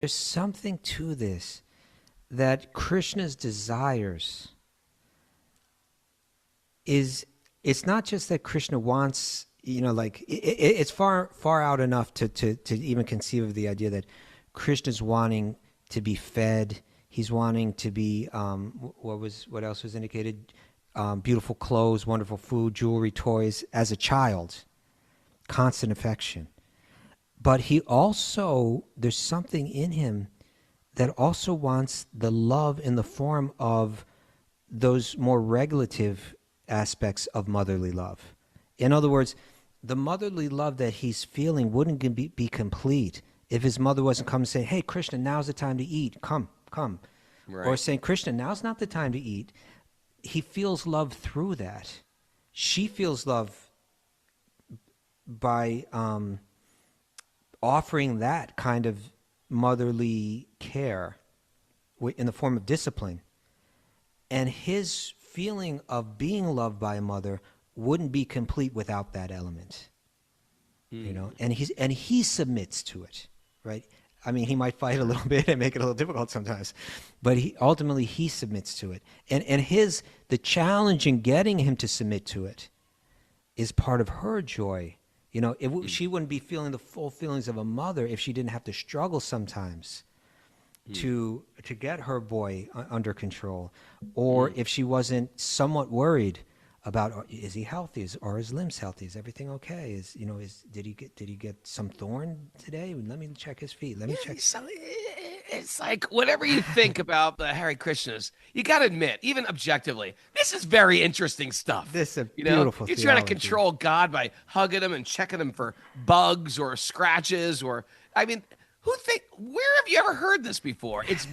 There's something to this that Krishna's desires it's not just that Krishna wants, like it's far out enough to even conceive of the idea that Krishna's wanting to be fed. He's wanting to be what else was indicated? Beautiful clothes, wonderful food, jewelry, toys as a child, constant affection. But he also, there's something in him that also wants the love in the form of those more regulative aspects of motherly love. In other words, the motherly love that he's feeling wouldn't be complete if his mother wasn't coming and saying, hey, Krishna, now's the time to eat. Come. Right. Or saying, Krishna, now's not the time to eat. He feels love through that. She feels love by offering that kind of motherly care in the form of discipline. And his feeling of being loved by a mother wouldn't be complete without that element. And he submits to it, right? I mean, he might fight a little bit and make it a little difficult sometimes, but ultimately he submits to it. And the challenge in getting him to submit to it is part of her joy. She wouldn't be feeling the full feelings of a mother if she didn't have to struggle sometimes to get her boy under control, or if she wasn't somewhat worried about, is he healthy? Are his limbs healthy? Is everything okay? Did he get some thorn today? Let me check his feet. Let me check. It's like, whatever you think about the Hare Krishnas, you got to admit, even objectively, this is very interesting stuff. This is a beautiful You're theology. trying to control God by hugging him and checking him for bugs or scratches where have you ever heard this before? It's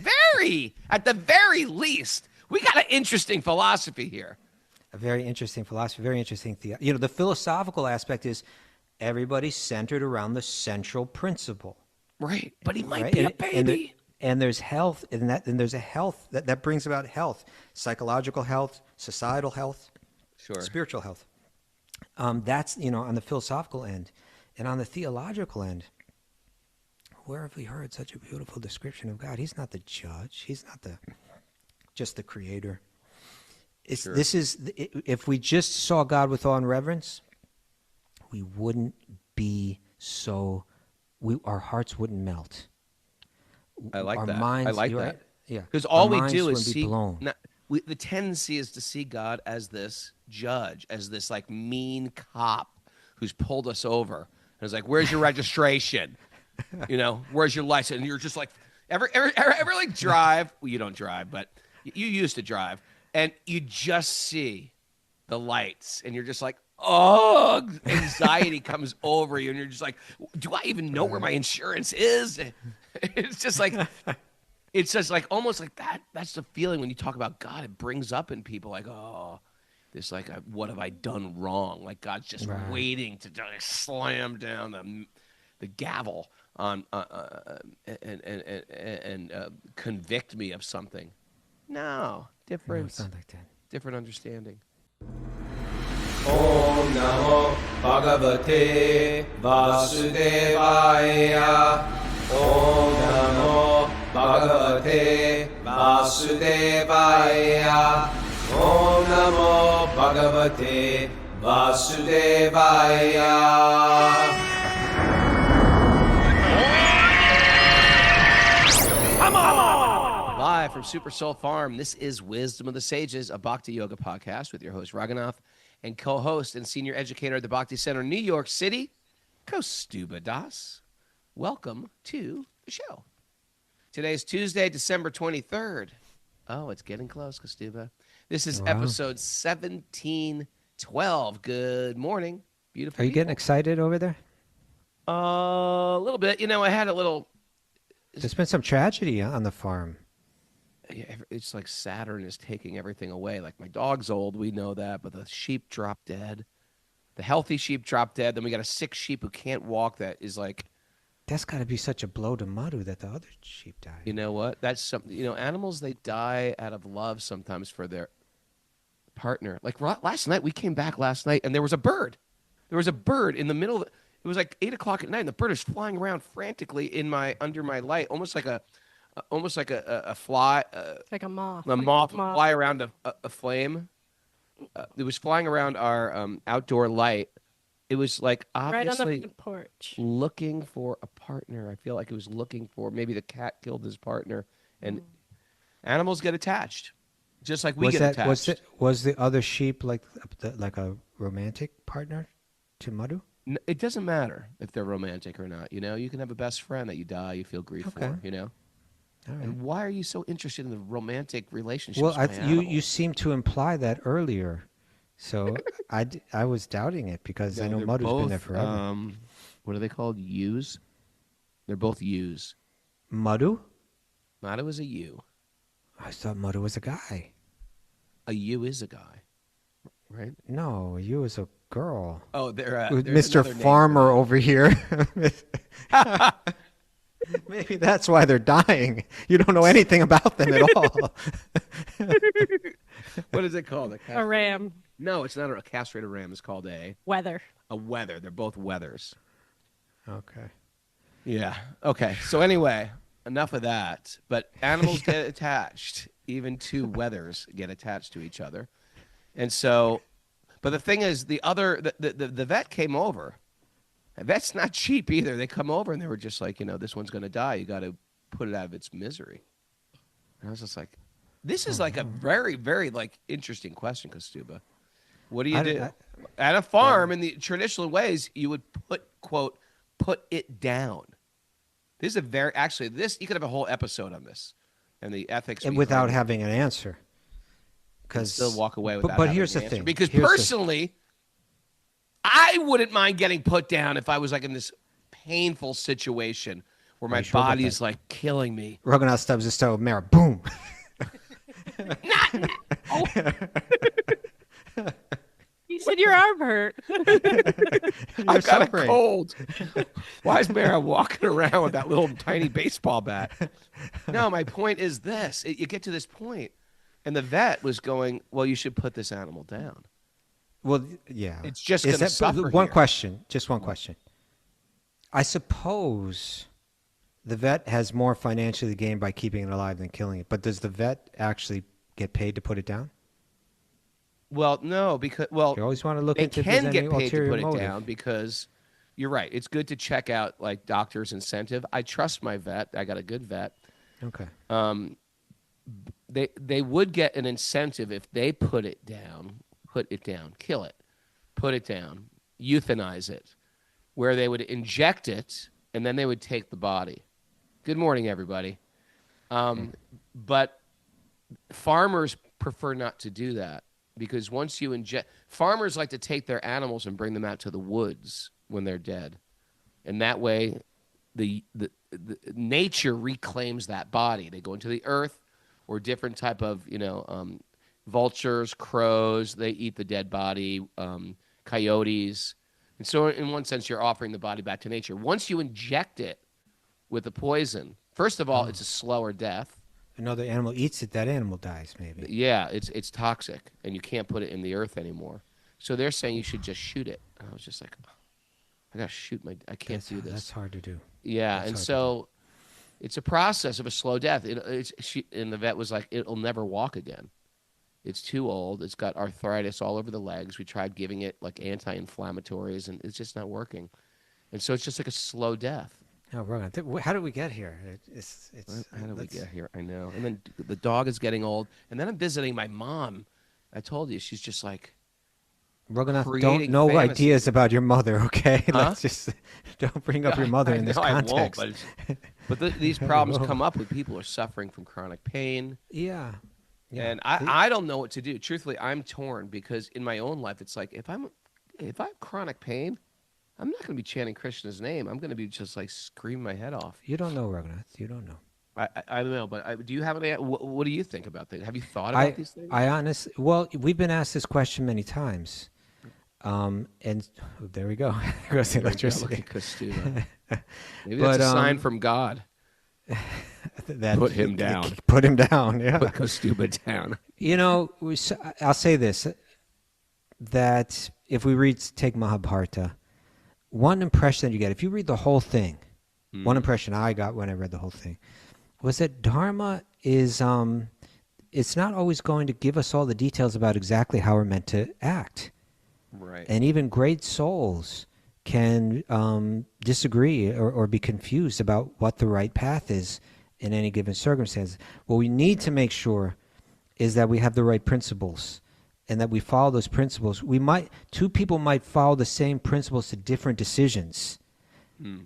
at the very least, we got an interesting philosophy here. A very interesting philosophy, very interesting theology. The philosophical aspect is everybody's centered around the central principle. Right, but he might be a baby. And there's health in that, and there's a health that brings about health, psychological health, societal health, spiritual health. That's, on the philosophical end. And on the theological end, where have we heard such a beautiful description of God? He's not the judge. He's not just the creator. If we just saw God with awe and reverence, we wouldn't be our hearts wouldn't melt. I like our that. Minds, I like that. Right? Yeah. Because all we do is see. The tendency is to see God as this judge, as this like mean cop who's pulled us over. And it's like, where's your registration? Where's your license? And you're just like, ever like drive? Well, you don't drive, but you used to drive. And you just see the lights, and you're just like, oh, anxiety comes over you, and you're just like, do I even know where my insurance is? It's just like almost like that. That's the feeling when you talk about God. It brings up in people like, oh, this like, what have I done wrong? Like God's just waiting to slam down the gavel on and convict me of something. No, different. No, it's not like that. Different understanding. Om Namo Bhagavate Vasudevaya. Om Namo Bhagavate Vasudevaya. Om Namo Bhagavate Vasudevaya. Live from Super Soul Farm, this is Wisdom of the Sages, a Bhakti-yoga podcast with your host, Raghunath, and co-host and senior educator at the Bhakti Center, New York City, Kaustubha Das. Welcome to the show. Today is Tuesday, December 23rd. Oh, it's getting close, Kaustubha. This is episode 1712. Good morning, beautiful. Are you getting excited over there? A little bit. I had a little... There's been some tragedy on the farm. Yeah, it's like Saturn is taking everything away. Like my dog's old, we know that, but the sheep dropped dead. The healthy sheep dropped dead. Then we got a sick sheep who can't walk that is like... That's got to be such a blow to Madhu that the other sheep died. You know what? That's something. Animals, they die out of love sometimes for their partner. Like last night, we came back last night and there was a bird. There was a bird in the middle of It was like 8:00 at night, and the bird is flying around frantically under my light, almost like a fly, like a moth. A moth would fly around a flame. It was flying around our outdoor light. It was like obviously right on the porch, looking for a partner. I feel like it was looking for, maybe the cat killed his partner, and animals get attached, just like we get attached. Was the other sheep like a romantic partner to Madhu? It doesn't matter if they're romantic or not. You can have a best friend that you feel grief for. All right. And why are you so interested in the romantic relationships? Well, you seem to imply that earlier, so I was doubting it because I know Madhu's been there forever. What are they called? Ewes? They're both ewes. Madhu? Madhu is a ewe. I thought Madhu was a guy. A ewe is a guy, right? No, a ewe is a girl. Oh, Mr. Farmer over here. Maybe that's why they're dying. You don't know anything about them at all. What is it called? A ram. No, it's not a castrated ram. It's called a wether. A wether. They're both wethers. Okay. Yeah. Okay. So anyway, enough of that. But animals get attached. Even two wethers get attached to each other. And so, but the thing is, the vet came over. And that's not cheap either. They come over and they were just like, this one's going to die. You got to put it out of its misery. And I was just like, this is like a very, very interesting question, Kaustubha. What do you do? At a farm, in the traditional ways, you would put it down. This is you could have a whole episode on this and the ethics. And without having an answer. Because still walk away without But here's the thing. Because personally, I wouldn't mind getting put down if I was in this painful situation where my body is killing me. Raghunath stubs his toe, Mara, boom. You said your arm hurt. I've got a cold. Why is Mara walking around with that little tiny baseball bat? No, my point is this. You get to this point, and the vet was going, well, you should put this animal down. Well, yeah. It's just going to suffer One question. I suppose the vet has more financially gained by keeping it alive than killing it. But does the vet actually get paid to put it down? Well, no, because you always want to look into they can get paid to ulterior put motive. It down because you're right. It's good to check out doctor's incentive. I trust my vet. I got a good vet. Okay. They would get an incentive if they put it down, kill it, put it down, euthanize it, where they would inject it and then they would take the body. Good morning, everybody. But farmers prefer not to do that because once you inject, farmers like to take their animals and bring them out to the woods when they're dead, and that way, the nature reclaims that body. They go into the earth, or different type of vultures, crows. They eat the dead body, coyotes, and so in one sense, you're offering the body back to nature. Once you inject it with the poison, first of all, it's a slower death. Another animal eats it, that animal dies, maybe. Yeah, it's toxic, and you can't put it in the earth anymore. So they're saying you should just shoot it. And I was just like, I got to shoot I can't do this. That's hard to do. Yeah, and so it's a process of a slow death. And the vet was like, it'll never walk again. It's too old. It's got arthritis all over the legs. We tried giving it anti-inflammatories, and it's just not working. And so it's just like a slow death. Oh, wrong. How did we get here? How did we get here? I know. And then the dog is getting old. And then I'm visiting my mom. I told you, she's just like, Raghunath, no ideas about your mother, okay? Huh? Let's just don't bring up your mother in this context. I won't, but these problems come up when people are suffering from chronic pain. Yeah. And I don't know what to do. Truthfully, I'm torn because in my own life, it's like if I have chronic pain, I'm not going to be chanting Krishna's name. I'm going to be just screaming my head off. You don't know, Raghunath. You don't know. I don't know, but do you have any? What do you think about things? Have you thought about these things? I honestly, we've been asked this question many times, and there we go. There goes the electricity. Maybe that's a sign from God. Put him down. Put him down. Yeah. Put Kaustubha down. I'll say this: that if we take Mahabharata, one impression that you get, if you read the whole thing, one impression I got when I read the whole thing was that Dharma is, it's not always going to give us all the details about exactly how we're meant to act. Right. And even great souls can disagree or be confused about what the right path is in any given circumstance. What we need to make sure is that we have the right principles and that we follow those principles. Two people might follow the same principles to different decisions.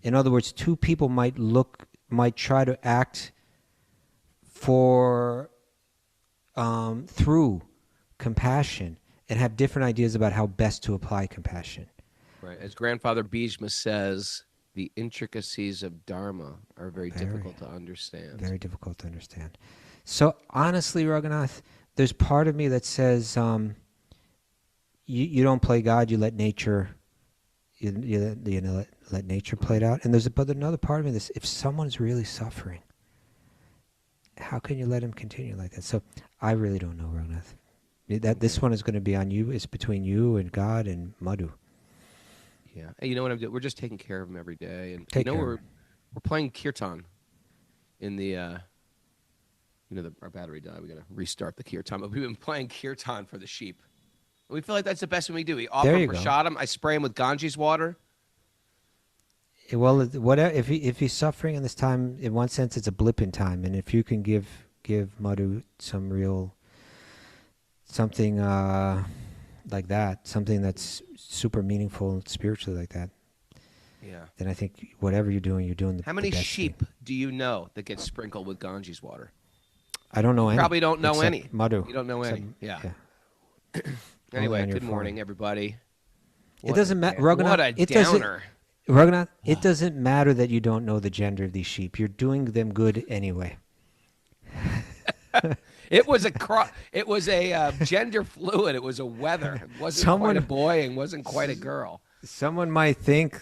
In other words, two people might try to act through compassion and have different ideas about how best to apply compassion. Right. As Grandfather Bhishma says, the intricacies of Dharma are very difficult to understand. Very difficult to understand. So honestly, Raghunath, there's part of me that says you don't play God, you let nature let nature play it out. And there's another part of me that's, if someone's really suffering, how can you let him continue like that? So I really don't know, Raghunath. This one is going to be on you. It's between you and God and Madhu. Yeah. Hey, you know what I'm doing? We're just taking care of him every day. And we're playing kirtan in the our battery died. We got to restart the kirtan. But we've been playing kirtan for the sheep. We feel like that's the best thing we do. We offer him prasadam. I spray him with Ganges water. Well, whatever. If he's suffering in this time, in one sense, it's a blip in time. And if you can give Madhu some real something like that, something that's super meaningful spiritually like that, then I think whatever you're doing the How many the best sheep thing. do you know that get sprinkled with Ganges water? I don't know any. Probably don't know any. Madhu. You don't know any. Yeah. Anyway, good morning, everybody. It doesn't matter, What Raghunath. a downer. Raghunath, it doesn't matter that you don't know the gender of these sheep. You're doing them good anyway. It was a gender fluid. It was a whether. It wasn't quite a boy and wasn't quite a girl. Someone might think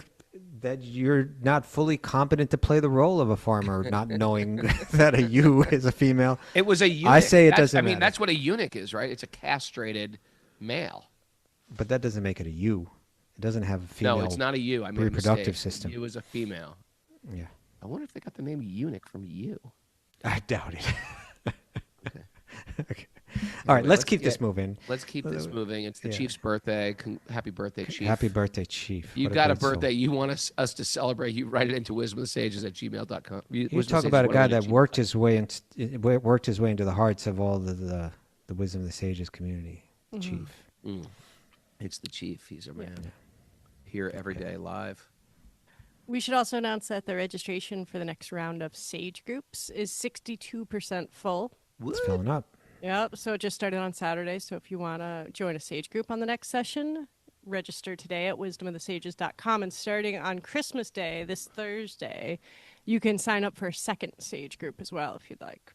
that you're not fully competent to play the role of a farmer, not knowing that a ewe is a female. It was a eunuch. I say it doesn't matter. That's what a eunuch is, right? It's a castrated male. But that doesn't make it a ewe. It doesn't have a female. No, it's not a ewe. I made reproductive a mistake. system. It was a female. Yeah. I wonder if they got the name eunuch from you. I doubt it. Okay. Okay. All right, let's keep this moving. Let's keep this moving. It's the Chief's birthday. Happy birthday, Chief. Happy birthday, Chief. You got a birthday you want us to celebrate, you write it into wisdomofthesages@gmail.com. You talk about a guy that worked his way into the hearts of all the Wisdom of the Sages community. Chief. It's the Chief. He's a man. Yeah. Here every day live. We should also announce that the registration for the next round of Sage groups is 62% full. It's filling up. Yep, so it just started on Saturday. So if you want to join a Sage group on the next session, register today at wisdomofthesages.com. And starting on Christmas Day, this Thursday, you can sign up for a second Sage group as well if you'd like.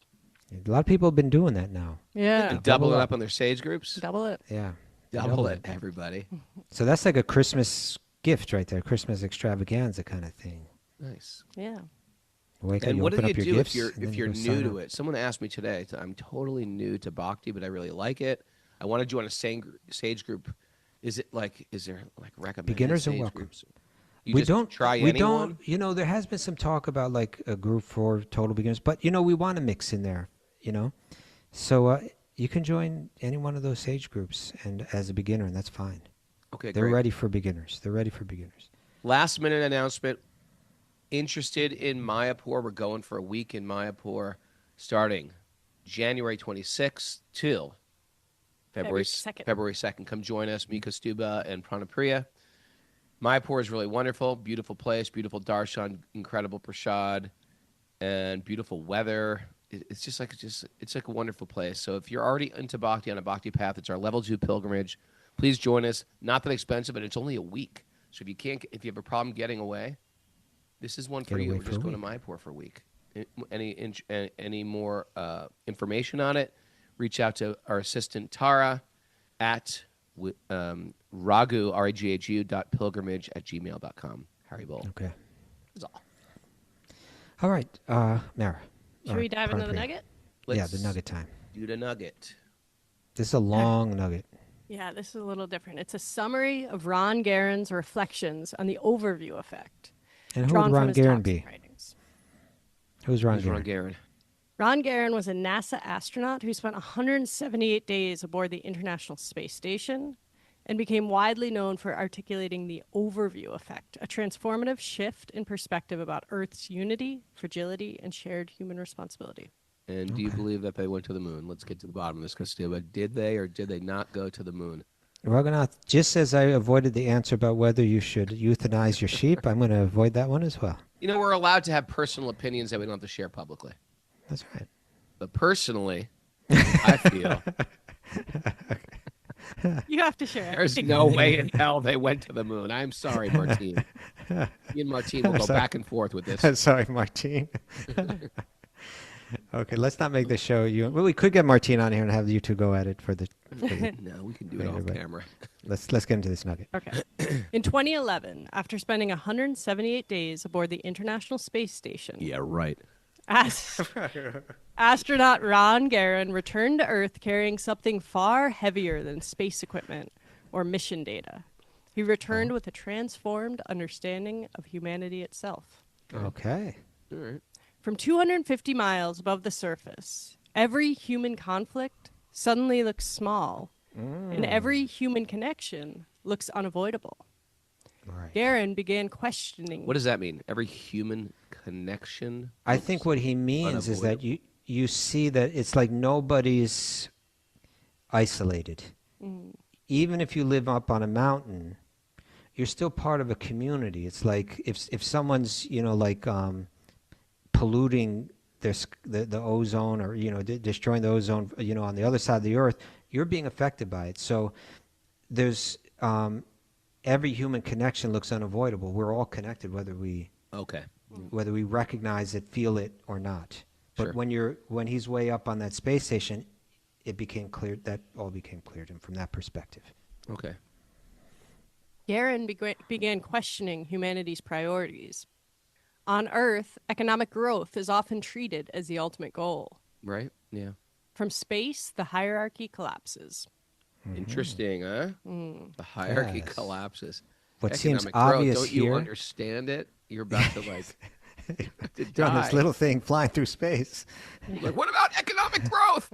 A lot of people have been doing that now. Yeah. Double it up on their Sage groups? Double it. Yeah. Double it, everybody. So that's like a Christmas gift right there, Christmas extravaganza kind of thing. Nice. Yeah. And what do you do if you're new to it? Someone asked me today, I'm totally new to Bhakti, but I really like it. I want to join a Sage group. Is there recommended beginners Sage are welcome. groups? We don't try anyone? There has been some talk about like a group for total beginners, but we want to mix in there, So you can join any one of those Sage groups and as a beginner, and that's fine. Okay, They're great. ready for beginners. Last minute announcement. Interested in Mayapur? We're going for a week in Mayapur starting January 26th till February 2nd. Come join us, me, Kaustubha, and Pranapriya. Mayapur is really wonderful. Beautiful place, beautiful darshan, incredible prasad, and beautiful weather. It's like a wonderful place. So if you're already into Bhakti on a Bhakti path, it's our level 2 pilgrimage. Please join us. Not that expensive, but it's only a week. So if you have a problem getting away, this is one for you. We're just going to Mayapur for a week. Any more information on it, reach out to our assistant Tara at raghu.pilgrimage@gmail.com. Harry Bull. Okay. That's all. All right, Mara. Should we dive into the nugget? The nugget time. Do the nugget. This is a long nugget. Yeah, this is a little different. It's a summary of Ron Garen's reflections on the overview effect. And who would Ron Garen be? Writings. Who's Ron Who's Garen? Ron Garen? Ron Garen was a NASA astronaut who spent 178 days aboard the International Space Station and became widely known for articulating the overview effect, a transformative shift in perspective about Earth's unity, fragility, and shared human responsibility. And do you believe that they went to the moon? Let's get to the bottom of this, Kaustubha. Did they or did they not go to the moon? Raghunath, just as I avoided the answer about whether you should euthanize your sheep, I'm going to avoid that one as well. You know, we're allowed to have personal opinions that we don't have to share publicly. That's right. But personally, I feel You have to share. there's no way in hell they went to the moon. I'm sorry, Martine. Me and Martine will go back and forth with this. Sorry, Martine. Okay, let's not make the show. Well, we could get Martine on here and have you two go at it for the. No, we can do it off camera. Let's get into this nugget. Okay. In 2011, after spending 178 days aboard the International Space Station, Yeah, right. astronaut Ron Garen returned to Earth carrying something far heavier than space equipment or mission data. He returned with a transformed understanding of humanity itself. Okay. All right. From 250 miles above the surface, every human conflict suddenly looks small, and every human connection looks unavoidable. Right. Garen began questioning. What does that mean? Every human connection? I think what he means is that you see that it's like nobody's isolated. Even if you live up on a mountain, you're still part of a community. It's like if someone's, polluting the ozone or, destroying the ozone, on the other side of the earth, you're being affected by it. So there's every human connection looks unavoidable. We're all connected, whether we recognize it, feel it, or not. But Sure. when he's way up on that space station, it became clear that all became clear to him from that perspective. Okay. Garen began questioning humanity's priorities. On Earth, economic growth is often treated as the ultimate goal. Right? Yeah. From space, the hierarchy collapses. Interesting, huh? The hierarchy collapses. What seems Economic obvious growth, don't you understand it? You're about to to You're on die. this little thing flying through space. Like, what about economic growth?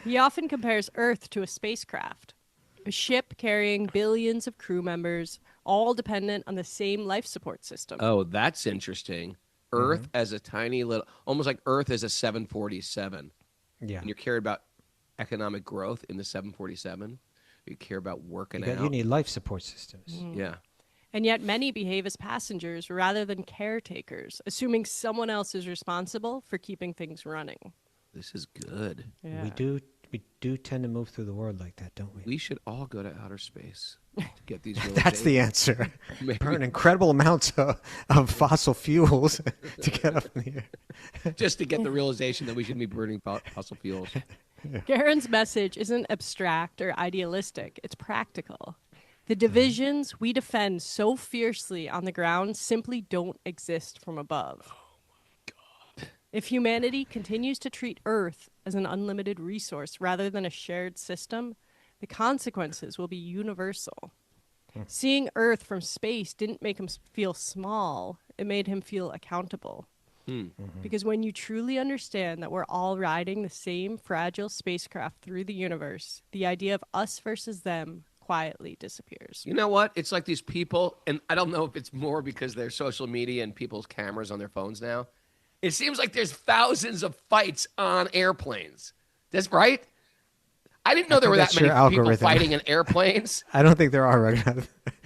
He often compares Earth to a spacecraft, a ship carrying billions of crew members, all dependent on the same life support system. Oh, that's interesting. Earth as a tiny little, almost like Earth as a 747. Yeah. And you care about economic growth in the 747. You care about working out. You need life support systems. Yeah. And yet many behave as passengers rather than caretakers, assuming someone else is responsible for keeping things running. This is good. Yeah. We do tend to move through the world like that, don't we? We should all go to outer space to get these. That's the answer. Maybe. Burn incredible amounts of fossil fuels to get up in the air. Just to get the realization that we shouldn't be burning fossil fuels. Garen's message isn't abstract or idealistic. It's practical. The divisions we defend so fiercely on the ground simply don't exist from above. If humanity continues to treat Earth as an unlimited resource rather than a shared system, the consequences will be universal. Seeing Earth from space didn't make him feel small. It made him feel accountable. Because when you truly understand that we're all riding the same fragile spacecraft through the universe, the idea of us versus them quietly disappears. You know what? It's like these people, and I don't know if it's more because there's social media and people's cameras on their phones now. It seems like there's thousands of fights on airplanes. That's right? I didn't know there were that many people fighting in airplanes. I don't think there are right now.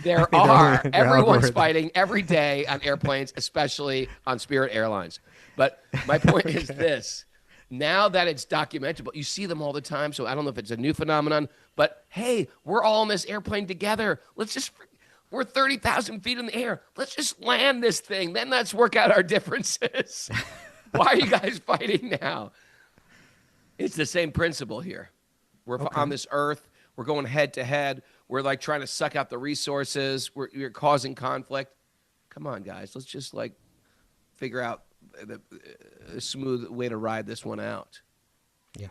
There are. Everyone's fighting every day on airplanes, especially on Spirit Airlines. But my point is this. Now that it's documentable, you see them all the time, so I don't know if it's a new phenomenon, but hey, we're all in this airplane together. We're 30,000 feet in the air. Let's just land this thing. Then let's work out our differences. Why are you guys fighting now? It's the same principle here. We're on this earth. We're going head to head. We're like trying to suck out the resources. We're causing conflict. Come on, guys. Let's just figure out a smooth way to ride this one out. Yeah.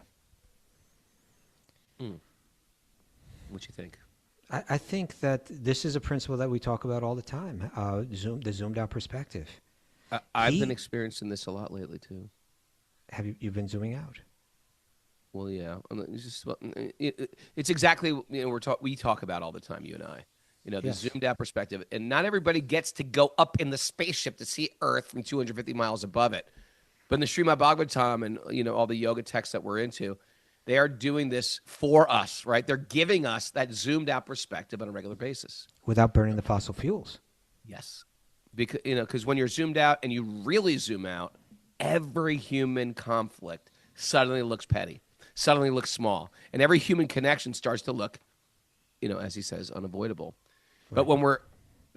What you think? I think that this is a principle that we talk about all the time. The zoomed out perspective. I've been experiencing this a lot lately too. Have you've been zooming out? Well, yeah. It's exactly we talk about all the time, you and I. The Yes. zoomed out perspective, and not everybody gets to go up in the spaceship to see Earth from 250 miles above it. But in the Śrīmad Bhāgavatam and all the yoga texts that we're into, they are doing this for us, right? They're giving us that zoomed out perspective on a regular basis Without burning the fossil fuels. Yes, because when you're zoomed out and you really zoom out, every human conflict suddenly looks petty, suddenly looks small, and every human connection starts to look, as he says, unavoidable. Right. But when we're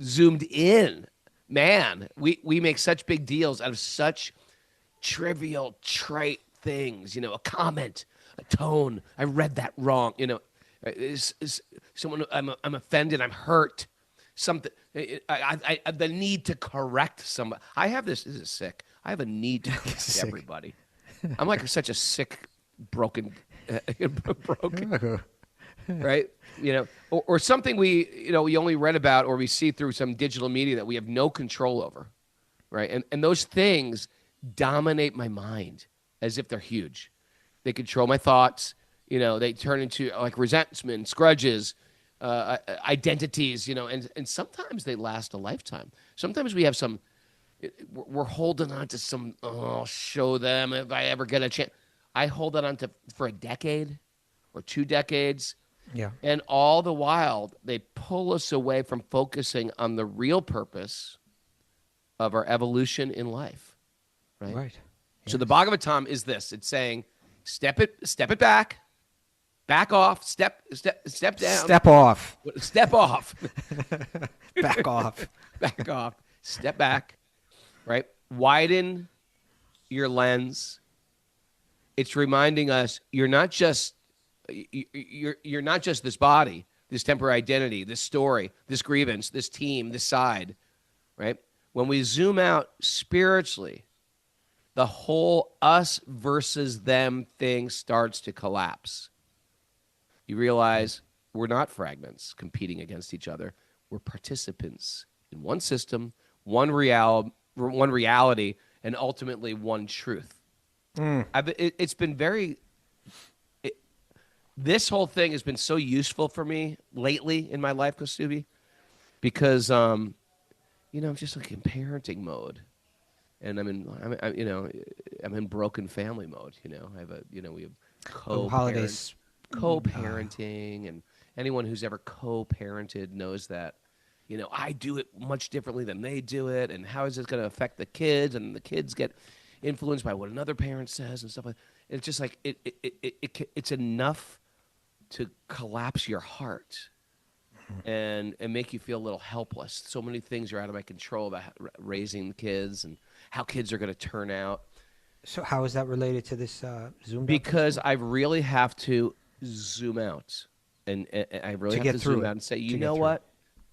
zoomed in, man, we make such big deals out of such trivial, trite things. A comment, a tone. I read that wrong. Is someone? I'm offended. I'm hurt. Something. I the need to correct somebody. I have this. This is sick. I have a need to correct everybody. I'm like such a sick, broken, right? Or something we only read about or we see through some digital media that we have no control over, right? And those things dominate my mind as if they're huge. They control my thoughts. They turn into like resentments, grudges, identities. And sometimes they last a lifetime. Sometimes we have some. We're holding on to some. Oh, I'll show them if I ever get a chance. I hold that on to for a decade or 2 decades. Yeah. And all the while, they pull us away from focusing on the real purpose of our evolution in life. Right. Right. Yes. So the Bhagavatam is this. It's saying, step it back, back off, step down. Step off. Step off. Back off. Back off. Step back. Right. Widen your lens. It's reminding us you're not just this body, this temporary identity, this story, this grievance, this team, this side, right? When we zoom out spiritually, the whole us versus them thing starts to collapse. You realize we're not fragments competing against each other. We're participants in one system, one reality, and ultimately one truth. It's been very... This whole thing has been so useful for me lately in my life, Kaustubha, because I'm just like in parenting mode, and I'm in broken family mode. I have we have co-parenting, and anyone who's ever co-parented knows that. I do it much differently than they do it, and how is this going to affect the kids? And the kids get influenced by what another parent says and stuff like that. It's just like it's enough to collapse your heart and make you feel a little helpless. So many things are out of my control about raising kids and how kids are going to turn out. So how is that related to this Zoom? Because I really have to zoom out, and I really have to zoom out and say, you know what?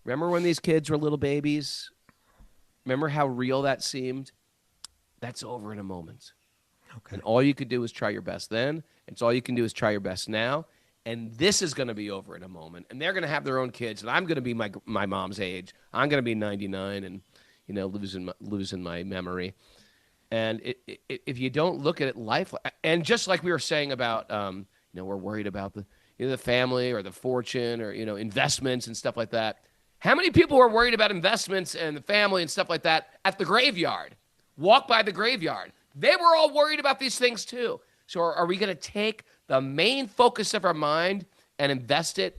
Remember when these kids were little babies? Remember how real that seemed? That's over in a moment. Okay. And all you could do is try your best then. And all you can do is try your best now. And this is going to be over in a moment. And they're going to have their own kids. And I'm going to be my mom's age. I'm going to be 99 and, losing my memory. And if you don't look at it life, and just like we were saying about, we're worried about the family or the fortune or, investments and stuff like that. How many people are worried about investments and the family and stuff like that at the graveyard? Walk by the graveyard. They were all worried about these things too. So are we going to take the main focus of our mind and invest it?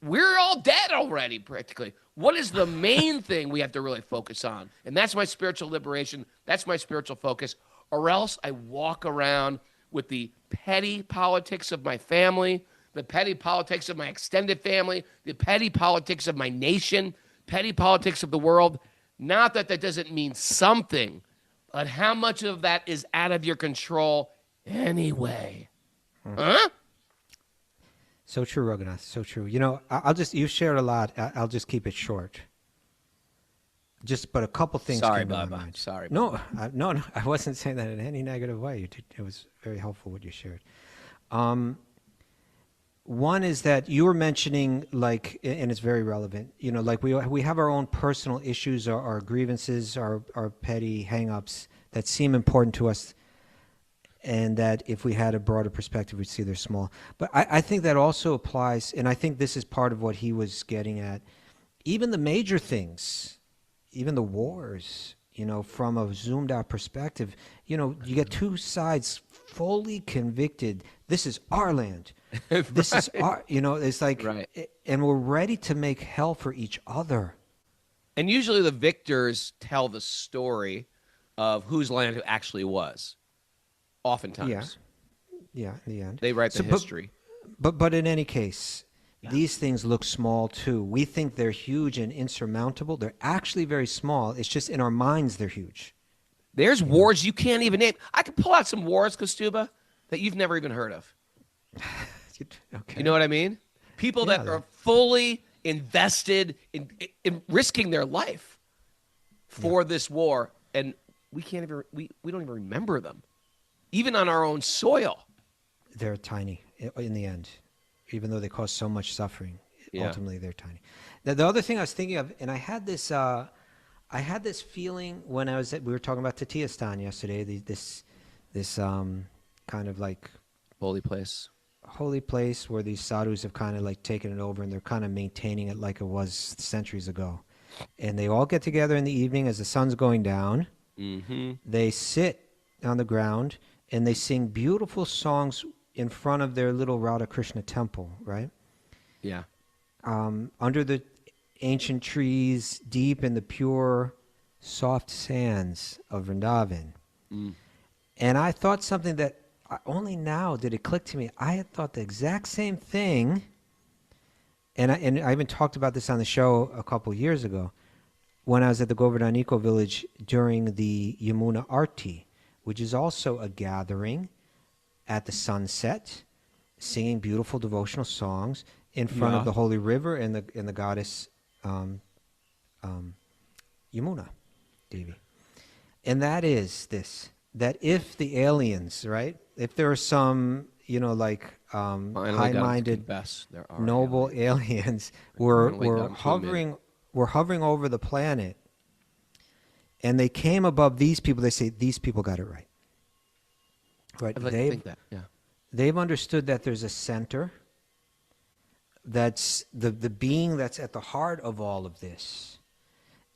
We're all dead already, practically. What is the main thing we have to really focus on? And that's my spiritual liberation. That's my spiritual focus. Or else I walk around with the petty politics of my family, the petty politics of my extended family, the petty politics of my nation, petty politics of the world. Not that doesn't mean something, but how much of that is out of your control anyway? Huh? So true, Raghunath. So true. You've shared a lot. I'll just keep it short. But a couple things. Sorry, came to my Baba. mind. Sorry. No, no. I wasn't saying that in any negative way. It was very helpful what you shared. One is that you were mentioning, like, and it's very relevant, like we have our own personal issues, our grievances, our petty hang-ups that seem important to us, and that if we had a broader perspective, we'd see they're small. But I think that also applies, and I think this is part of what he was getting at. Even the major things, even the wars, from a zoomed out perspective, you get two sides fully convicted. This is our land. This is our, it's like, right. And we're ready to make hell for each other. And usually the victors tell the story of whose land it actually was. Oftentimes. Yeah, in the end. They write the history. But in any case, these things look small too. We think they're huge and insurmountable. They're actually very small. It's just in our minds they're huge. There's wars you can't even name. I could pull out some wars, Kaustubha, that you've never even heard of. Okay. You know what I mean? People that are fully invested in risking their life for this war, and we can't even we don't even remember them, even on our own soil. They're tiny in the end, even though they cause so much suffering. Ultimately, they're tiny. The other thing I was thinking of, and I had this feeling when we were talking about Tatiastan yesterday. This kind of like holy place where these sadhus have kind of like taken it over, and they're kind of maintaining it like it was centuries ago. And they all get together in the evening as the sun's going down. Mm-hmm. They sit on the ground and they sing beautiful songs in front of their little Radha Krishna temple, right? Yeah. Under the ancient trees, deep in the pure, soft sands of Vṛndāvana. Mm. And I thought something that only now did it click to me. I had thought the exact same thing, and I even talked about this on the show a couple years ago when I was at the Govardhaniko village during the Yamuna Arti, which is also a gathering at the sunset, singing beautiful devotional songs in front of the holy river and the goddess Yamuna Devi. And that is this, that if the aliens, right, if there are some, high-minded, noble aliens were hovering over the planet, and they came above these people, they say, these people got it right. Right? I'd like to think that, They've understood that there's a center that's the being that's at the heart of all of this.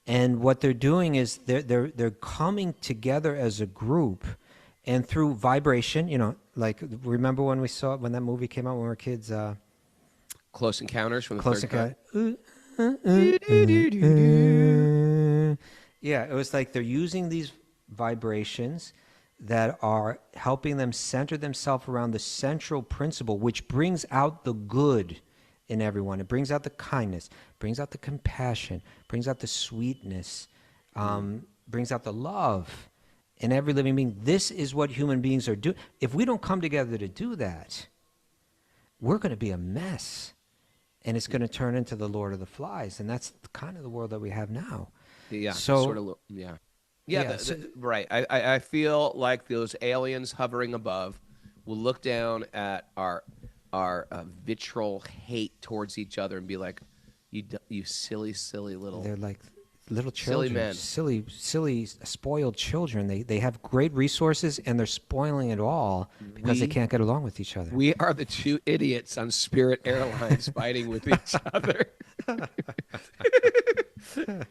And what they're doing is they're coming together as a group, and through vibration, like remember when that movie came out when we were kids, Close Encounters from the Third Kind. Yeah, it was like they're using these vibrations that are helping them center themselves around the central principle, which brings out the good in everyone. It brings out the kindness, brings out the compassion, brings out the sweetness, brings out the love in every living being. This is what human beings are doing. If we don't come together to do that, we're going to be a mess, and it's going to turn into the Lord of the Flies, and that's kind of the world that we have now. Yeah. So sort of. Yeah. Right. I feel like those aliens hovering above will look down at our vitriol hate towards each other and be like, you silly little. They're like little children, silly spoiled children. They have great resources and they're spoiling it all because they can't get along with each other. We are the two idiots on Spirit Airlines fighting with each other.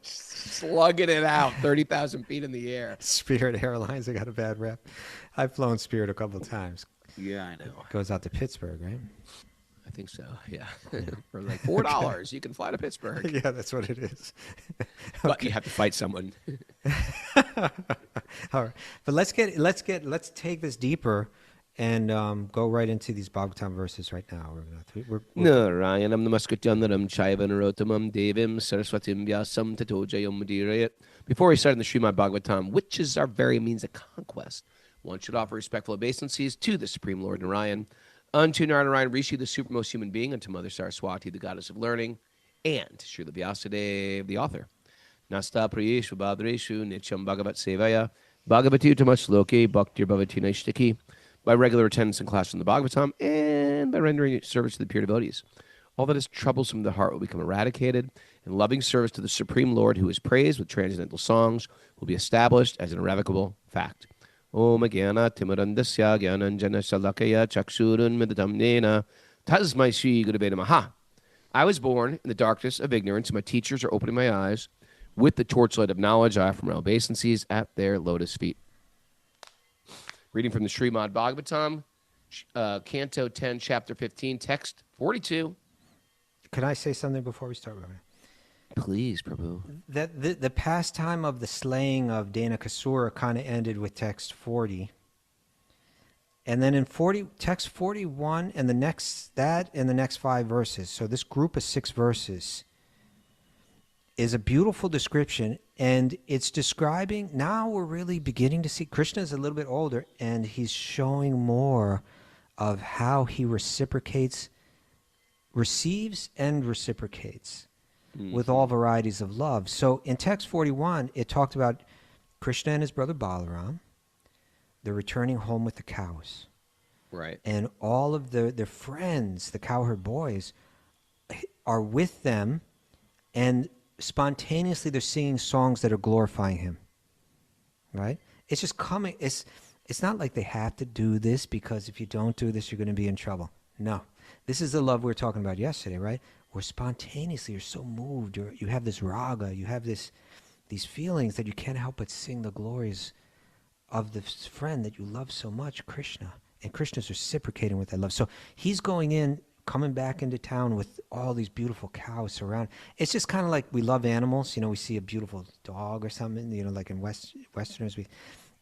Slugging it out 30,000 feet in the air. Spirit Airlines, they got a bad rep. I've flown Spirit a couple of times. Yeah, I know. Goes out to Pittsburgh, right? I think so, yeah. For like $4, you can fly to Pittsburgh. Yeah, that's what it is. But you have to fight someone. All right. But let's take this deeper and go right into these Bhagavatam verses right now. Narayanam namaskrityanam chaivan rotamam devim saraswatim vyasam tato jayam mudirayat. Before we start in the Śrīmad Bhāgavatam, which is our very means of conquest, one should offer respectful obeisances to the Supreme Lord Narayan, unto Narayan Rishi, the supermost human being, unto Mother Saraswati, the goddess of learning, and Srila Vyasadeva, the author. Nasta prayeshu badreshu nityam bhagavat sevaya bhagavati utamashloke bhaktir bhavati naishtiki. By regular attendance in class from the Bhagavatam, and and by rendering service to the pure devotees. All that is troublesome to the heart will become eradicated, and loving service to the Supreme Lord, who is praised with transcendental songs, will be established as an irrevocable fact. Om Jnana Timirandasya Jnananjana Shalakaya Chakshurun Midatam Nena Tasmai Shri Gurave Namaha. I was born in the darkness of ignorance. My teachers are opening my eyes. With the torchlight of knowledge, I offer my obeisances at their lotus feet. Reading from the Śrīmad Bhāgavatam, Canto 10, Chapter 15, Text 42. Can I say something before we start, Robin? Please, Prabhu. That the pastime of the slaying of Dhanakasura kind of ended with text 40. And then in text 41 and the next 5 verses. So this group of 6 verses is a beautiful description, and it's describing, now we're really beginning to see, Krishna is a little bit older, and he's showing more of how he receives and reciprocates with all varieties of love. So in text 41, it talked about Krishna and his brother Balaram. They're returning home with the cows. Right. And all of their friends, the cowherd boys, are with them, and spontaneously they're singing songs that are glorifying him. Right? It's just coming. It's not like they have to do this because if you don't do this, you're going to be in trouble. No. This is the love we were talking about yesterday, right? Where spontaneously you're so moved, you have this raga, you have these feelings that you can't help but sing the glories of this friend that you love so much, Krishna. And Krishna's reciprocating with that love. So he's coming back into town with all these beautiful cows surrounded. It's just kind of like we love animals. We see a beautiful dog or something, like in Westerners,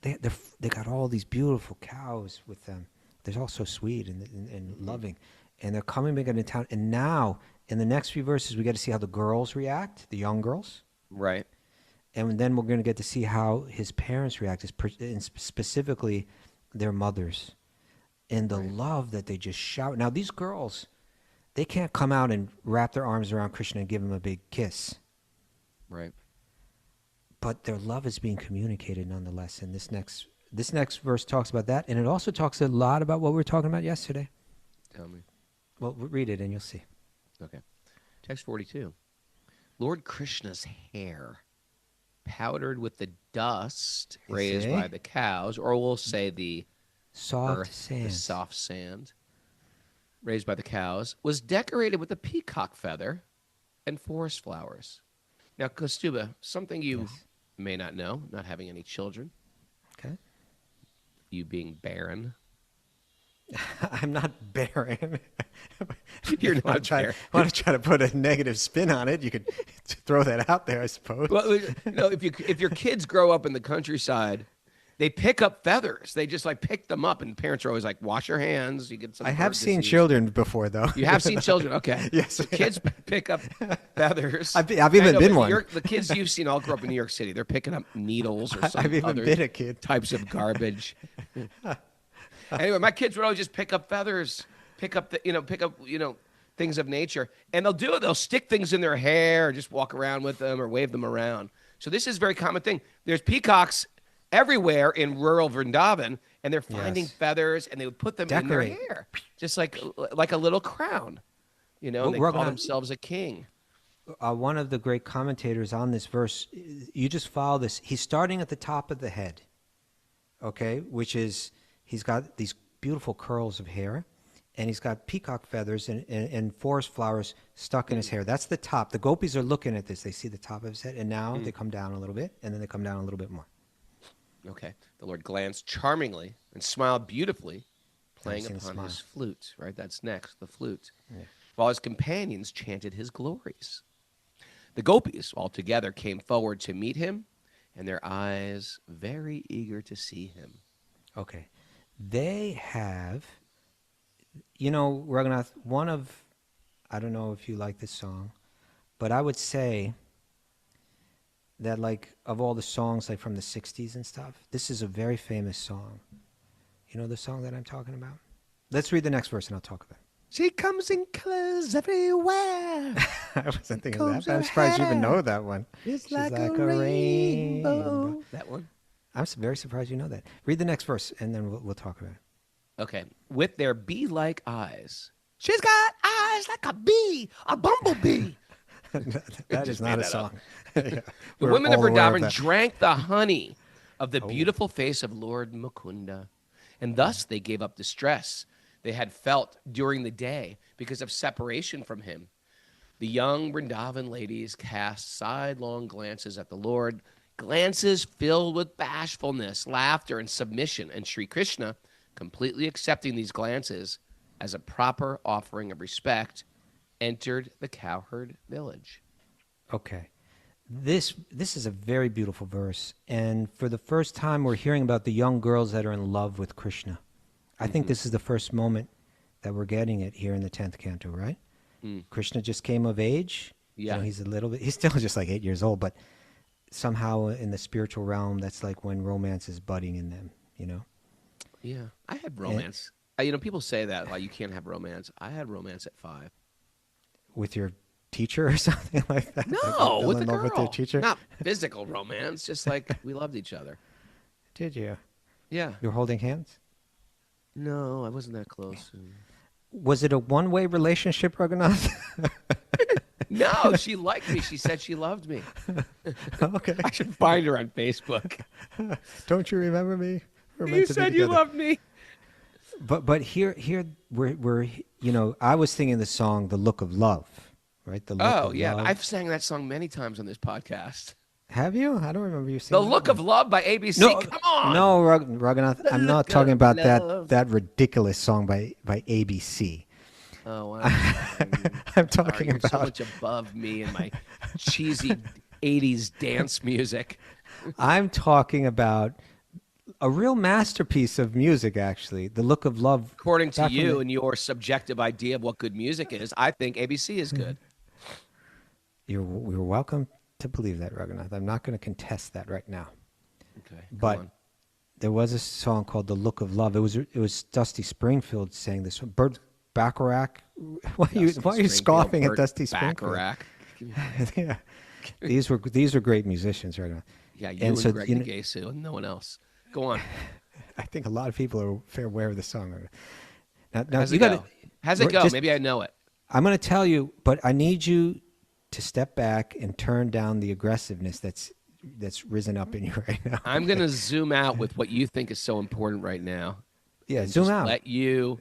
they got all these beautiful cows with them. They're all so sweet and loving. And they're coming back into town. And now, in the next few verses, we get to see how the girls react, the young girls. Right. And then we're going to get to see how his parents react, and specifically their mothers. And the love that they just shout. Now, these girls, they can't come out and wrap their arms around Krishna and give him a big kiss. Right. But their love is being communicated nonetheless. And this next verse talks about that. And it also talks a lot about what we were talking about yesterday. Tell me. Well, read it and you'll see. Okay. Text 42. Lord Krishna's hair, powdered with the dust raised by the cows, or we'll say the soft sand. The soft sand raised by the cows, was decorated with a peacock feather and forest flowers. Now, Kaustubha, something you may not know, not having any children. Okay. You being barren. I'm not barren. You're not barren. I want to try to put a negative spin on it. You could throw that out there, I suppose. Well, no, if your kids grow up in the countryside, they pick up feathers. They just pick them up, and parents are always like, "Wash your hands." You get some. I have seen children before, though. You have seen children, okay? Yes. So kids pick up feathers. I've even been one. The kids you've seen all grew up in New York City. They're picking up needles or some I've even other been a kid. types of garbage. Anyway, my kids would always just pick up feathers, pick up things of nature, and they'll stick things in their hair, or just walk around with them, or wave them around. So this is a very common thing. There's peacocks everywhere in rural Vṛndāvana, and they're finding feathers, and they would put them in their hair, just like a little crown. And they call themselves a king. One of the great commentators on this verse, you just follow this. He's starting at the top of the head, okay, which is he's got these beautiful curls of hair, and he's got peacock feathers and forest flowers stuck in his hair. That's the top. The gopis are looking at this. They see the top of his head, and now they come down a little bit, and then they come down a little bit more. Okay. The Lord glanced charmingly and smiled beautifully, playing upon his flute. Right? That's next, the flute. Yeah. While his companions chanted his glories. The gopis all together came forward to meet him, and their eyes very eager to see him. Okay. They have, Raghunath, I don't know if you like this song, but I would say that of all the songs from the 60s and stuff, this is a very famous song. You know the song that I'm talking about? Let's read the next verse and I'll talk about it. She comes in colors everywhere. I wasn't thinking of that, but I'm surprised you even know that one. She's like a rainbow. That one? I'm very surprised you know that. Read the next verse and then we'll talk about it. Okay. With their bee-like eyes. She's got eyes like a bee, a bumblebee. That is not a song. The women of Vṛndāvana drank the honey of the beautiful face of Lord Mukunda, and thus they gave up distress they had felt during the day because of separation from him. The young Vṛndāvan ladies cast sidelong glances at the Lord, glances filled with bashfulness, laughter, and submission, and Sri Krishna, completely accepting these glances as a proper offering of respect, entered the cowherd village. Okay. This is a very beautiful verse, and for the first time we're hearing about the young girls that are in love with Krishna. I think this is the first moment that we're getting it here in the 10th canto, right? Krishna just came of age. Yeah. He's still just like 8 years old, but somehow in the spiritual realm, that's like when romance is budding in them, you know? Yeah. I had romance. People say that, like, you can't have romance. I had romance at 5. With your teacher or something like that? No, like with a love girl. with your teacher? Not physical romance, just like we loved each other. Did you? Yeah. You were holding hands? No, I wasn't that close. Was it a one-way relationship, Raghunath? No, she liked me. She said she loved me. Okay. I should find her on Facebook. Don't you remember me? You said you loved me. But here we're I was singing the song "The Look of Love," right? The Look of Love. I've sang that song many times on this podcast. Have you? I don't remember you singing. The Look of Love by ABC. No, come on. No, Raghunath. I'm not talking about that ridiculous song by ABC. Oh, wow. I'm talking You're about so much above me and my cheesy 80s dance music. I'm talking about a real masterpiece of music, actually. The Look of Love. According to you and your subjective idea of what good music is, I think ABC is good. You're welcome to believe that, Raghunath. I'm not going to contest that right now. Okay, but there was a song called "The Look of Love." It was Dusty Springfield saying this one. Burt Bacharach. Why are you scoffing at Dusty Springfield? Bacharach. Yeah, these were great musicians, Raghunath. Yeah, and Greg Nagasu and no one else. Go on. I think a lot of people are fair aware of the song. Now How's it go? How's it go? Maybe I know it. I'm going to tell you, but I need you to step back and turn down the aggressiveness that's risen up in you right now. I'm going to zoom out with what you think is so important right now. Yeah, zoom out. Let you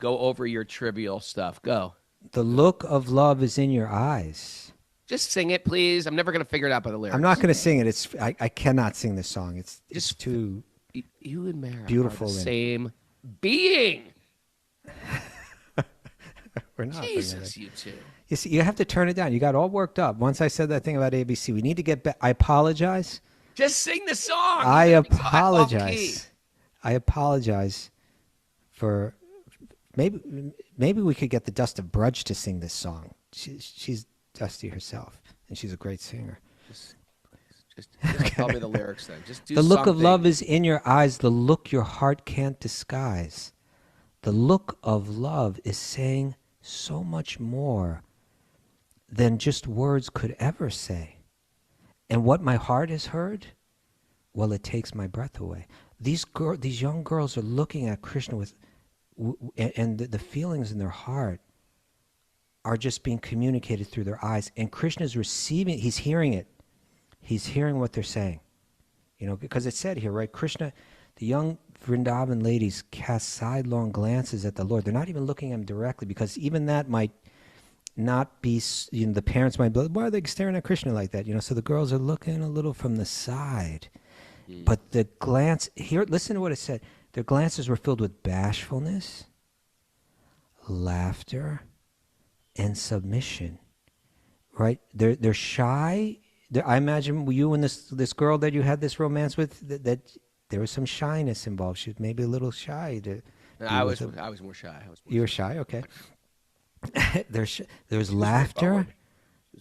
go over your trivial stuff. Go. The look of love is in your eyes. Just sing it, please. I'm never going to figure it out by the lyrics. I'm not going to sing it. I cannot sing this song. It's too you and Mara beautiful. Are the same being. We're not. Jesus, you two. You see, you have to turn it down. You got all worked up. Once I said that thing about ABC, we need to get back. I apologize. Just sing the song. I apologize. I apologize for maybe we could get the Dust of Brudge to sing this song. She's Dusty herself, and she's a great singer. Just tell me the lyrics then. Just do the look something. of love is in your eyes, the look your heart can't disguise. The look of love is saying so much more than just words could ever say. And what my heart has heard, well, it takes my breath away. These young girls are looking at Krishna and the feelings in their heart are just being communicated through their eyes. And Krishna's receiving, he's hearing it. He's hearing what they're saying. Because it said here, right? Krishna, the young Vrindavan ladies cast sidelong glances at the Lord. They're not even looking at him directly, because even that might not be, the parents might be like, why are they staring at Krishna like that? So the girls are looking a little from the side. But the glance, here, listen to what it said. Their glances were filled with bashfulness, laughter, and submission, right? They're shy. I imagine you and this girl that you had this romance with, that there was some shyness involved. She was maybe a little shy. I was more shy. You were shy, okay. There's laughter.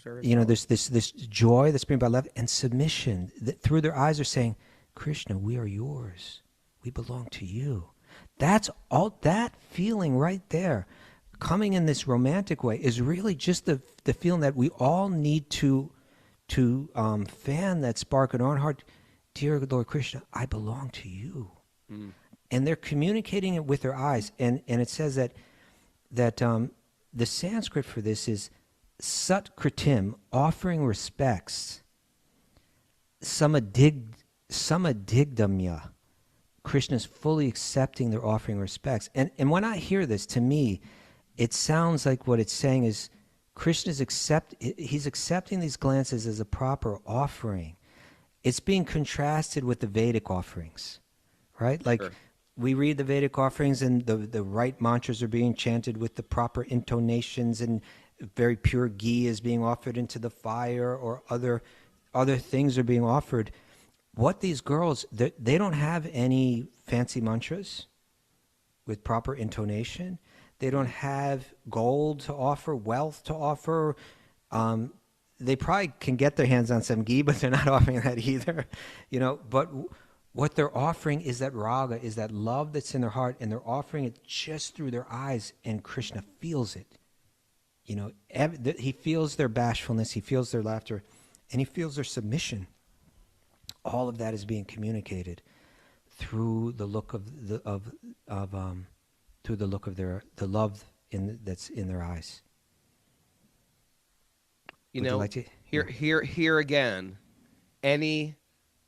There's this joy that's bring about love and submission. Through their eyes are saying, Krishna, we are yours. We belong to you. That's all. That feeling right there, coming in this romantic way, is really just the feeling that we all need to fan that spark in our heart. Dear Lord Krishna, I belong to you. and they're communicating it with their eyes. And it says that the Sanskrit for this is sat kritim, offering respects, samadigdamya. Krishna's fully accepting their offering respects. And when I hear this, to me, it sounds like what it's saying is he's accepting these glances as a proper offering. It's being contrasted with the Vedic offerings, right? Like sure. We read the Vedic offerings and the right mantras are being chanted with the proper intonations, and very pure ghee is being offered into the fire, or other things are being offered. What these girls, they don't have any fancy mantras with proper intonation. They don't have gold to offer, wealth to offer. They probably can get their hands on some ghee, but they're not offering that either. But what they're offering is that raga, is that love that's in their heart, and they're offering it just through their eyes, and Krishna feels it. He feels their bashfulness, he feels their laughter, and he feels their submission. All of that is being communicated through the look of the love that's in their eyes. Here again,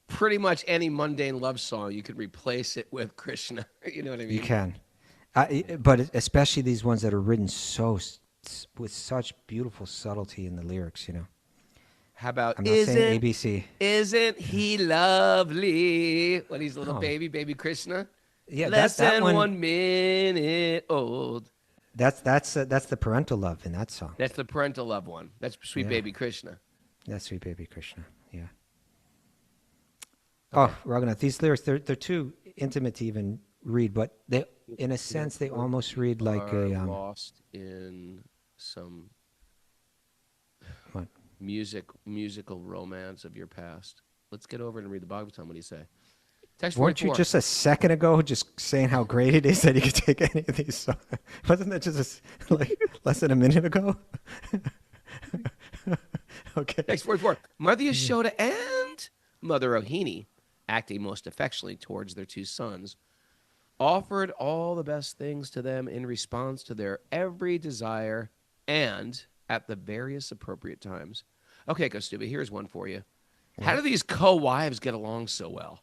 pretty much any mundane love song, you could replace it with Krishna. You know what I mean? You can, but especially these ones that are written with such beautiful subtlety in the lyrics. How about, I'm not saying ABC. Isn't he lovely? When he's a little baby Krishna. Yeah, less that than one, 1 minute old. That's the parental love in that song. That's the parental love one. That's Sweet Baby Krishna. That's Sweet Baby Krishna. Yeah. Okay. Oh, Raghunath, these lyrics, they're too intimate to even read, but they, in a sense, they almost read like a lost in some what? musical romance of your past. Let's get over and read the Bhagavatam. What do you say? Weren't you just a second ago just saying how great it is that you could take any of these songs? Wasn't that just like less than a minute ago? Okay. Text 44. Mother Yashoda and Mother Rohini, acting most affectionately towards their two sons, offered all the best things to them in response to their every desire and at the various appropriate times. Okay, Kaustubha, here's one for you. What? How do these co-wives get along so well?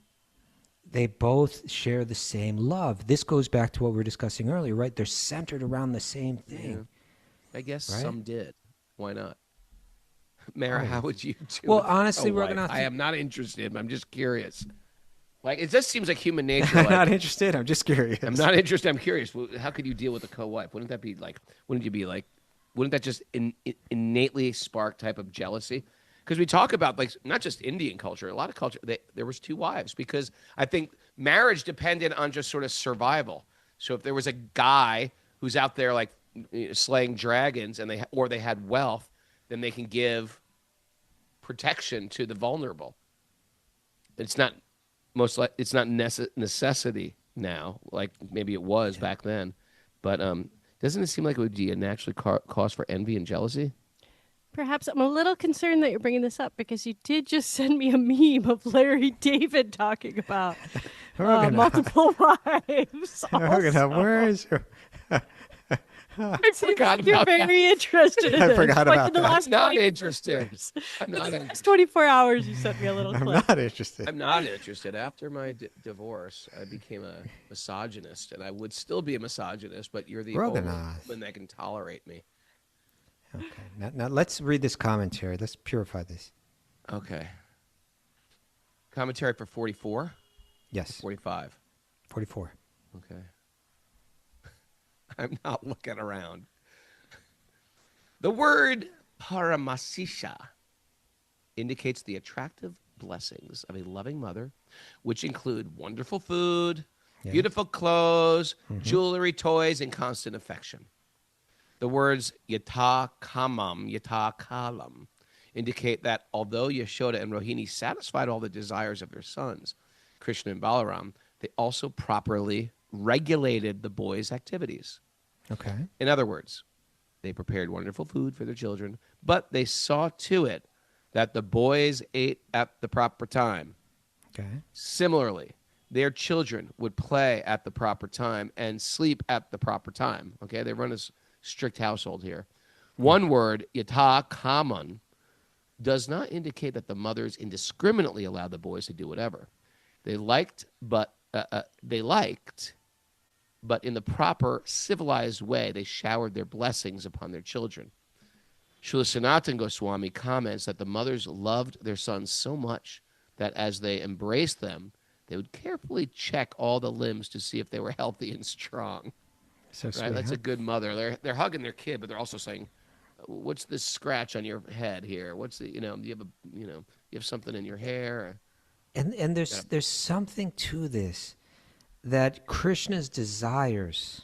They both share the same love. This goes back to what we were discussing earlier, right? They're centered around the same thing. Yeah. I guess some did. Why not? Mara, how would you do Well, honestly, Raghunath, I am not interested. I'm just curious. Like, it just seems like human nature. I'm not interested. I'm just curious. I'm not interested. I'm curious. Well, how could you deal with a co-wife? Wouldn't that just innately spark type of jealousy? Because we talk about, like, not just Indian culture, a lot of culture, there was two wives, because I think marriage depended on just sort of survival. So if there was a guy who's out there like slaying dragons and they had wealth, then they can give protection to the vulnerable. It's not necessity now, like maybe it was back then, but doesn't it seem like it would be a natural cause for envy and jealousy? Perhaps. I'm a little concerned that you're bringing this up because you did just send me a meme of Larry David talking about multiple wives. Where is your... I forgot you're very interested in this. I forgot about that. I'm not interested. I'm not interested. Last 24 hours, you sent me a little clip. I'm not interested. I'm not interested. After my divorce, I became a misogynist, and I would still be a misogynist, but you're the only woman that can tolerate me. Okay. Now let's read this commentary. Let's purify this. Okay. Commentary for 44? Yes. 45? 44. Okay. I'm not looking around. The word paramasisha indicates the attractive blessings of a loving mother, which include wonderful food, beautiful clothes, jewelry, toys, and constant affection. The words yata kamam, yata kalam indicate that although Yashoda and Rohini satisfied all the desires of their sons, Krishna and Balaram, they also properly regulated the boys' activities. Okay. In other words, they prepared wonderful food for their children, but they saw to it that the boys ate at the proper time. Okay. Similarly, their children would play at the proper time and sleep at the proper time. Okay, they run a strict household here. One word, yata kaman, does not indicate that the mothers indiscriminately allowed the boys to do whatever. They liked, but in the proper civilized way, they showered their blessings upon their children. Srila Sanatana Goswami comments that the mothers loved their sons so much that as they embraced them, they would carefully check all the limbs to see if they were healthy and strong. So sweet, right? That's huh? a good mother. They're hugging their kid, but they're also saying, "What's this scratch on your head here? What's the you have something in your hair?" And there's something to this, that Krishna's desires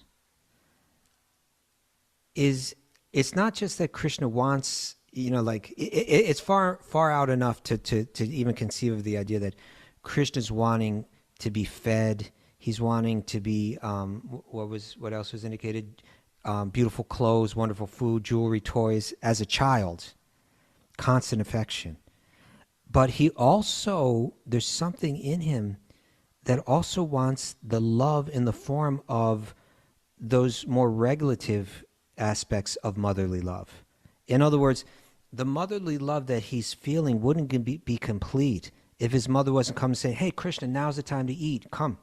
it's not just that Krishna wants, it's far out enough to even conceive of the idea that Krishna's wanting to be fed. He's wanting to be what else was indicated? Beautiful clothes, wonderful food, jewelry, toys as a child, constant affection. But he also, there's something in him that also wants the love in the form of those more regulative aspects of motherly love. In other words, the motherly love that he's feeling wouldn't be complete if his mother wasn't coming saying, "Hey, Krishna, now's the time to eat. Come."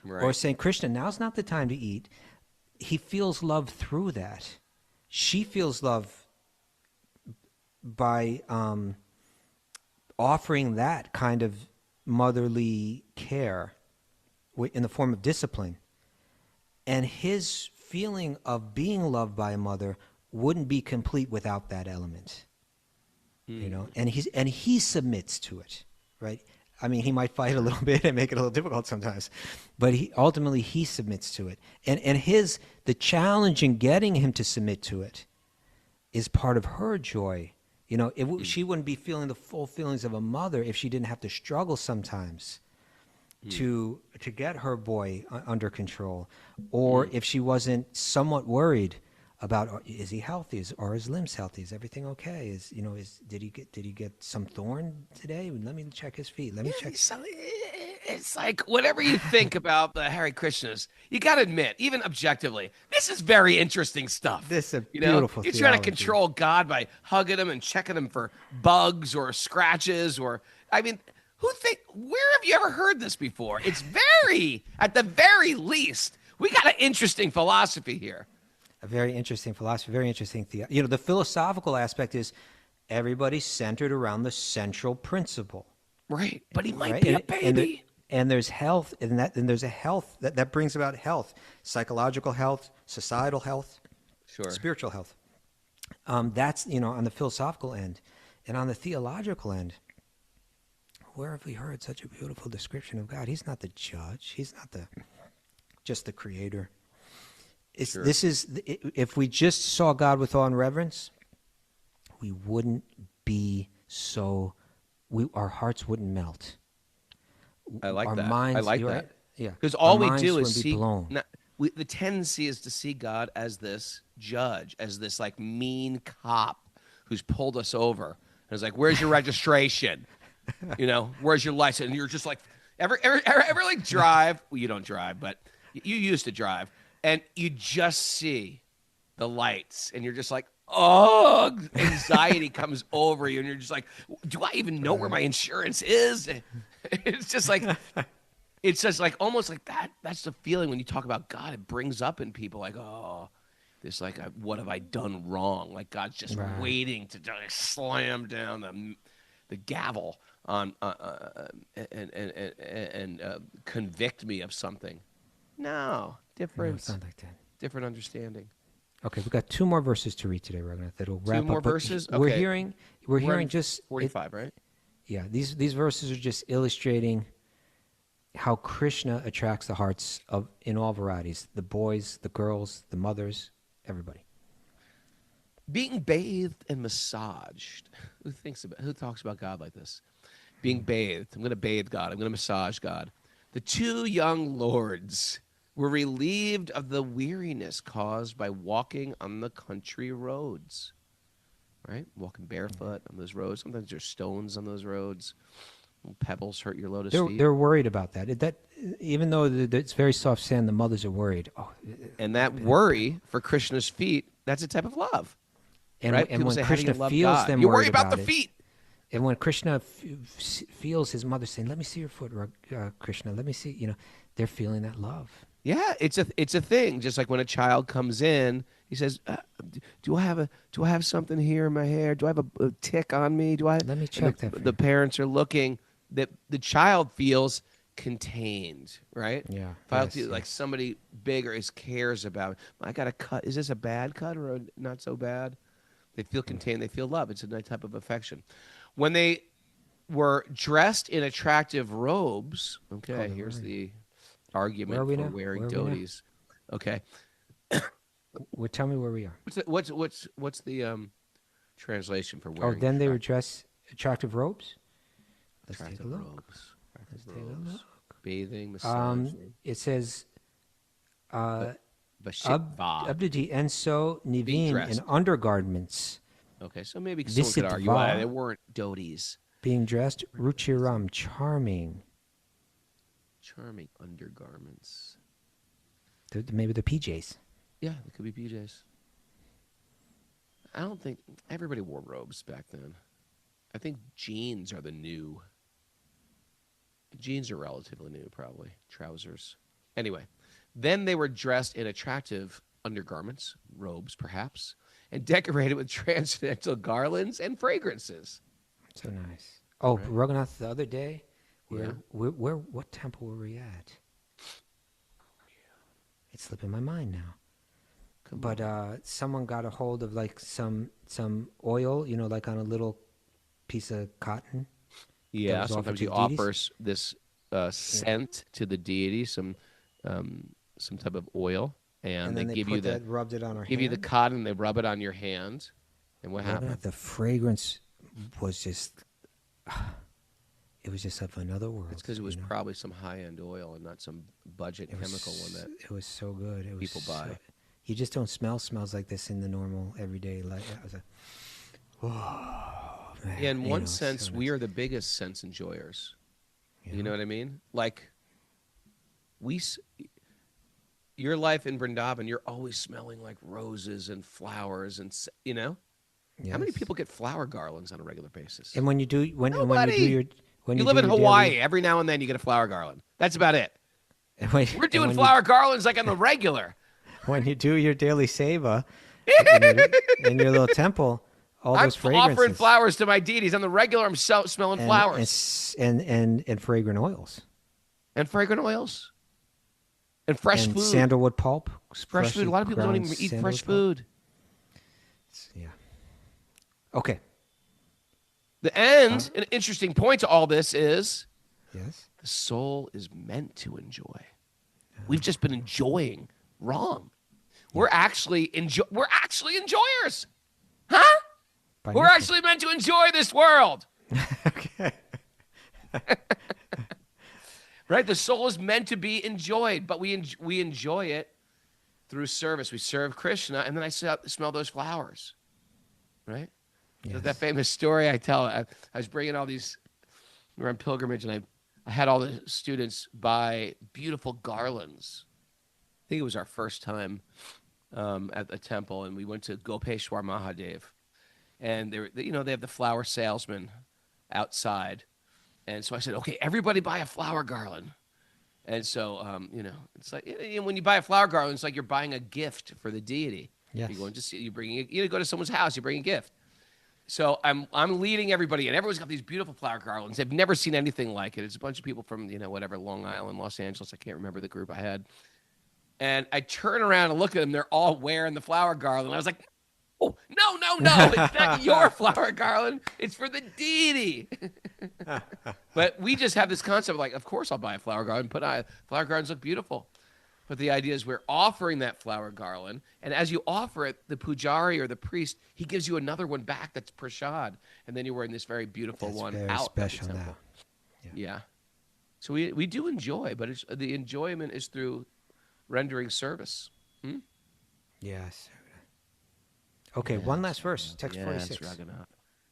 Right. Or saying, "Krishna, now's not the time to eat." He feels love through that. She feels love by offering that kind of motherly care in the form of discipline. And his feeling of being loved by a mother wouldn't be complete without that element. And he submits to it, right? I mean, he might fight a little bit and make it a little difficult sometimes, but ultimately he submits to it. And the challenge in getting him to submit to it is part of her joy. She wouldn't be feeling the full feelings of a mother if she didn't have to struggle sometimes to get her boy under control, or if she wasn't somewhat worried about, is he healthy? Are his limbs healthy? Is everything okay? Did he get some thorn today? Let me check his feet. Let me check. It's like, whatever you think about the Hare Krishnas, you got to admit, even objectively, this is very interesting stuff. This is a beautiful You're trying to control God by hugging him and checking him for bugs or scratches, where have you ever heard this before? It's at the very least, we got an interesting philosophy here. A very interesting philosophy, very interesting theology. The philosophical aspect is everybody's centered around the central principle. Right, but he might be a baby. And there's health, and there's a health that brings about health, psychological health, societal health, sure, spiritual health. That's on the philosophical end, and on the theological end, where have we heard such a beautiful description of God? He's not the judge. He's not just the creator. Sure. If we just saw God with awe and reverence, we wouldn't be so. Our hearts wouldn't melt. I like our that. Minds, I like that. Right? Yeah. Because all we minds do is wouldn't be see. blown. The tendency is to see God as this judge, as this like mean cop who's pulled us over and is like, "Where's your registration? Where's your license?" And you're just like, ever like drive? Well, you don't drive, but you used to drive, and you just see the lights, and you're just like, oh, anxiety comes over you, and you're just like, do I even know where my insurance is? It's just like almost like that. That's the feeling when you talk about God. It brings up in people like, oh, this like, what have I done wrong? Like God's just waiting to slam down the gavel on and convict me of something. No, different. No, it's not like that. Different understanding. Okay, we've got 2 more verses to read today, Raghunath. That'll wrap up. 2 more verses? We're Okay. hearing just 45, right? Yeah, these verses are just illustrating how Krishna attracts the hearts in all varieties: the boys, the girls, the mothers, everybody. Being bathed and massaged. Who talks about God like this? Being bathed. I'm going to bathe God. I'm going to massage God. The 2 young lords were relieved of the weariness caused by walking on the country roads, right? Walking barefoot on those roads. Sometimes there's stones on those roads. Pebbles hurt your lotus They're feet. they're worried about that. Even though it's very soft sand, the mothers are worried. Oh, And that worry for Krishna's feet, that's a type of love. and right? and People when say, how do you Krishna love feels God? them You worried worry about the it, feet. and when Krishna feels his mother saying, "Let me see your foot, Krishna. Let me see," they're feeling that love. Yeah, it's a thing. Just like when a child comes in, he says, "Do I have something here in my hair? Do I have a tick on me? Do I?" Let me check that. The parents are looking. That the child feels contained, right? Yeah. If I feel like somebody bigger cares about, I got a cut. Is this a bad cut or not so bad? They feel contained. They feel love. It's a nice type of affection. When they were dressed in attractive robes. Okay, here's the argument for wearing dhotis. Okay. Well, tell me where we are. What's the translation for wearing? Oh, then they were dressed attractive robes. Let's take a look. Let's take a look. Bathing, massage. It says, Vashitva. Abditi and so Niveen in undergarments. Okay, so maybe someone could argue they weren't dhotis. Being dressed, Ruchiram, charming. Charming undergarments. Maybe the PJs. Yeah, it could be PJs. I don't think everybody wore robes back then. I think jeans are the new. Jeans are relatively new, probably. Trousers. Anyway, then they were dressed in attractive undergarments, robes perhaps, and decorated with transcendental garlands and fragrances. So nice. Oh, right. Raghunath, the other day, where what temple were we at? It's slipping my mind now. But someone got a hold of like some oil, like on a little piece of cotton. Yeah, sometimes he offers this scent to the deity, some type of oil, and they give you rubbed it on our give hand. You the cotton, they rub it on your hand, and what happened? The fragrance was just, it was just of another world. It's because it was probably some high-end oil and not some budget chemical one that it was so good. People buy. You just don't smell smells like this in the normal everyday life. I was like, whoa, man. In one sense, we are the biggest sense enjoyers. Yeah. You know what I mean? Like, your life in Vṛndāvana, you're always smelling like roses and flowers, and Yes. How many people get flower garlands on a regular basis? And when you do, when you live in Hawaii, every now and then you get a flower garland. That's about it. We're doing flower garlands like on the regular. When you do your daily seva in your little temple, those fragrances. I'm offering flowers to my deities. On the regular, I'm smelling flowers. And fragrant oils. And fragrant oils. And fresh food. Sandalwood pulp. Fresh food. A lot of people don't even eat fresh food. Yeah. Okay. An interesting point to all this is yes, the soul is meant to enjoy. We've just been enjoying wrong. We're actually enjoyers. Huh? We're actually meant to enjoy this world. Okay. Right? The soul is meant to be enjoyed, but we enjoy it through service. We serve Krishna, and then I smell those flowers. Right? Yes. That famous story I tell. I was bringing all these. We were on pilgrimage, and I had all the students buy beautiful garlands. I think it was our first time at the temple, and we went to Gopeshwar Mahadev, and they have the flower salesman outside, and so I said, okay, everybody buy a flower garland, and so it's like when you buy a flower garland, it's like you're buying a gift for the deity. Yes. You're going to see, you go to someone's house, you bring a gift. So I'm leading everybody, and everyone's got these beautiful flower garlands. They've never seen anything like it. It's a bunch of people from Long Island, Los Angeles. I can't remember the group I had. And I turn around and look at them. They're all wearing the flower garland. I was like, oh, no. It's not your flower garland. It's for the deity. But we just have this concept of like, of course I'll buy a flower garland. Flower garlands look beautiful. But the idea is we're offering that flower garland. And as you offer it, the pujari or the priest, he gives you another one back that's prashad. And then you're wearing this very beautiful one very out. Special now. Yeah. So we do enjoy, but the enjoyment is through rendering service. Yes. Okay, one last verse. Text 46. Raghunath.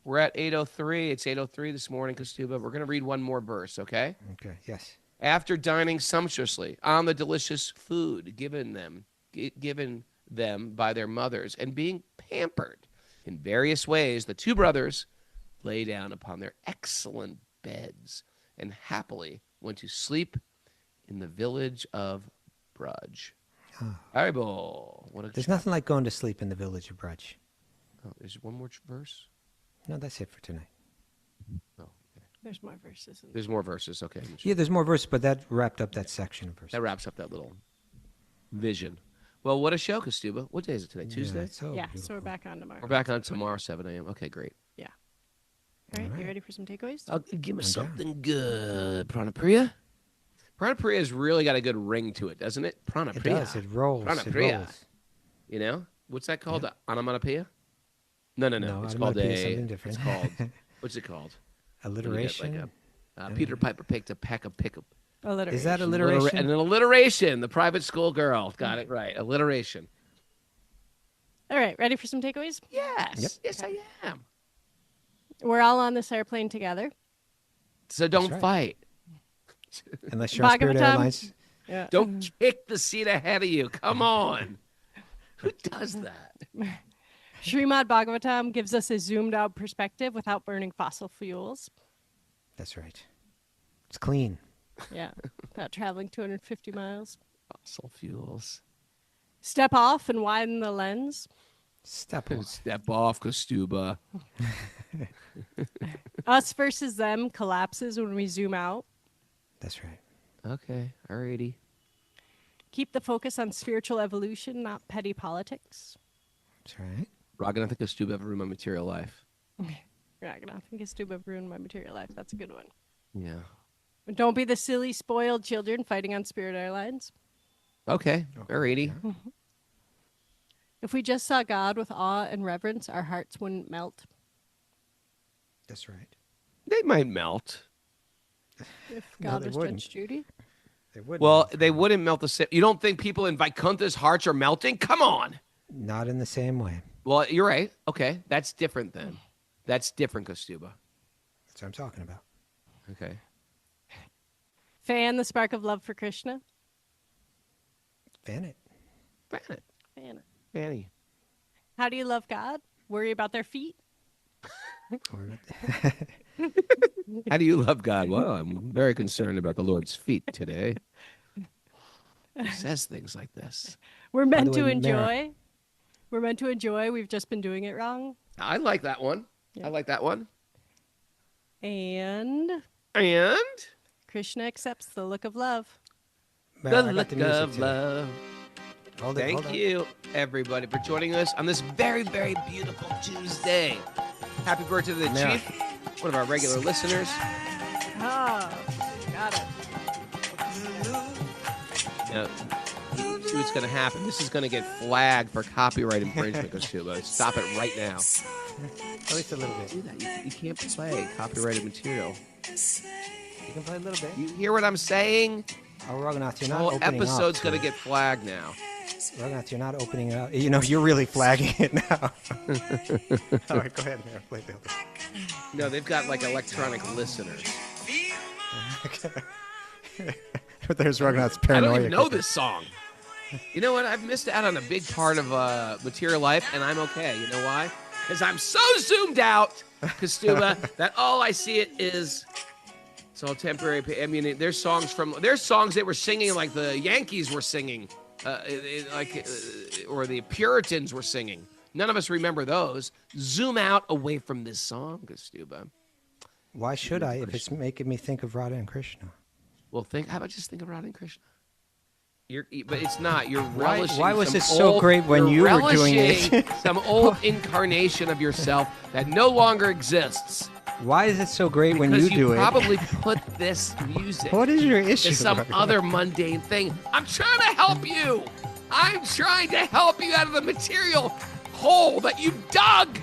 We're at 8:03. It's 8:03 this morning, Kaustubha. We're going to read one more verse, okay? Okay, yes. After dining sumptuously on the delicious food given them by their mothers and being pampered in various ways, the two brothers lay down upon their excellent beds and happily went to sleep in the village of Braj. Oh. There's nothing like going to sleep in the village of Braj. Oh, there's one more verse? No, that's it for tonight. Oh, okay. There's more verses. There's more verses, okay. Yeah, there's more verses, but that wrapped up that section of verses. That wraps up that little vision. Well, what a show, Kaustubha. What day is it today? Tuesday? So we're back on tomorrow. We're back on tomorrow, 7 a.m. Okay, great. Yeah. All right, you ready for some takeaways? Give me something good. Pranapriya? Pranapriya has really got a good ring to it, doesn't it? Pranapriya. It does. It rolls. Pranapriya. It rolls. You know? What's that called? Onomatopoeia? No. It's called something different. It's called, what's it called? Alliteration? Peter Piper picked a peck of pick. Alliteration. Is that alliteration? An alliteration. The private school girl. Got it right. Alliteration. All right, ready for some takeaways? Yes. Yep. Yes, I am. We're all on this airplane together. So don't fight. Unless you're on Spirit Bhagavatam. Airlines. Yeah. Don't kick the seat ahead of you. Come on. Who does that? Śrīmad Bhāgavatam gives us a zoomed out perspective without burning fossil fuels. That's right. It's clean. Yeah, without traveling 250 miles. Fossil fuels. Step off and widen the lens. Step off. Step off, Kaustubha. Us versus them collapses when we zoom out. That's right. Okay, alrighty. Keep the focus on spiritual evolution, not petty politics. That's right. Raghunath and Kaustubha have ruined my material life. Raghunath and Kaustubha have ruined my material life. That's a good one. Yeah. Don't be the silly, spoiled children fighting on Spirit Airlines. Okay, alrighty. Yeah. If we just saw God with awe and reverence, our hearts wouldn't melt. That's right. They might melt. If No, God they was wouldn't. Judge Judy. They wouldn't. Well, they wouldn't melt the same. You don't think people in Vaikuntha's hearts are melting? Come on. Not in the same way. Well, you're right. Okay, that's different then. That's different, Kaustubha. That's what I'm talking about. Okay. Fan the spark of love for Krishna. Fan it. Fan it. Fan it. Fanny. How do you love God? Worry about their feet? How do you love God? Well, I'm very concerned about the Lord's feet today. Who says things like this? We're meant the to way, enjoy. Mara. We're meant to enjoy. We've just been doing it wrong. I like that one. Yeah. I like that one. And And Krishna accepts the look of love. Mara, I the got look the music of today. love. Hold it, hold Thank on. you, everybody, for joining us on this very, very beautiful Tuesday. Happy birthday to the Yeah. Chief, one of our regular listeners. Oh, got it. Now, see what's going to happen. This is going to get flagged for copyright infringement, Kaustubha. Stop it right now. At least a little bit. Do that. You can't play copyrighted material. You can play a little bit. You hear what I'm saying? Oh, Raghunath, you're The not whole opening episode's up. going to get flagged now. Raghunath, you're not opening it up. You know, you're really flagging it now. All right, go ahead, Mara. Play the other. No, they've got like electronic listeners. There's Raghunath's I paranoia. don't even know this song. You know what? I've missed out on a big part of material life, and I'm okay. You know why? Because I'm so zoomed out, Kaustubha, that all I see it is. It's all temporary. I mean, there's songs they were singing like the Yankees were singing, or the Puritans were singing. None of us remember those. Zoom out away from this song, Kaustubha. Why should I if it's making me think of Radha and Krishna? Well, how about just think of Radha and Krishna? But it's not. You're relishing. Why was some it so old- great when you're you were doing relishing it? some old incarnation of yourself that no longer exists. Why is it so great when Because you do it? probably put this music What is your issue? to some Raghunath? other mundane thing. I'm trying to help you. I'm trying to help you out of the material hole that you dug.